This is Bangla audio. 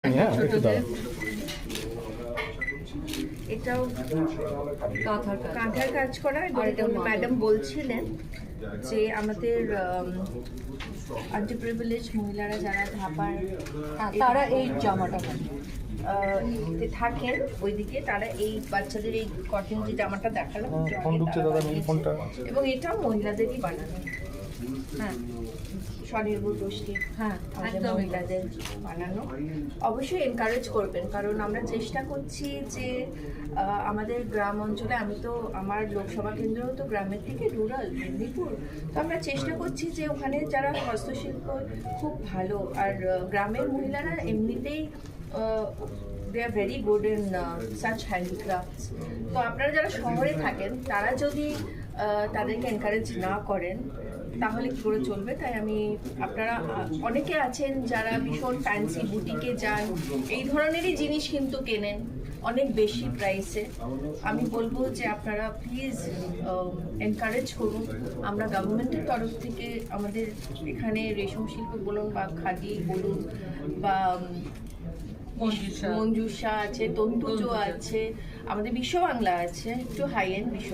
ছোটদের এটাও কাঁথার কাজ করা। ম্যাডাম বলছিলেন যে আমাদের আন্টি প্রিভিলেজ মহিলারা যারা ধাপার তারা এই জামাটা থাকেন ওইদিকে, তারা এই বাচ্চাদের এই কটন যে জামাটা দেখালাম এবং এটাও মহিলাদেরই বানানো। হ্যাঁ, স্বনির্ভর গোষ্ঠী, হ্যাঁ, একদম মহিলাদের বানানো। অবশ্যই এনকারেজ করবেন, কারণ আমরা চেষ্টা করছি যে আমাদের গ্রাম অঞ্চলে, আমি তো আমার লোকসভা কেন্দ্র তো গ্রামের থেকে রুরাল মেদিনীপুর, তো আমরা চেষ্টা করছি যে ওখানে যারা হস্তশিল্প খুব ভালো, আর গ্রামের মহিলারা এমনিতেই they are very good in such handicrafts. তো আপনারা যারা শহরে থাকেন তারা যদি তাদেরকে এনকারেজ না করেন তাহলে কী করে চলবে? তাই আমি, আপনারা অনেকে আছেন যারা ভীষণ ফ্যান্সি বুটিকে যান, এই ধরনেরই জিনিস কিন্তু কেনেন অনেক বেশি প্রাইসে। আমি বলবো যে আপনারা প্লিজ এনকারেজ করুন। আমরা গভর্নমেন্টের তরফ থেকে আমাদের এখানে রেশম শিল্প বলুন বা খাদি বলুন বা মঞ্জুষা আছে, তন্তুজ আছে, আমাদের বিশ্ব বাংলা আছে, একটু হাই এন্ড বিশ্ব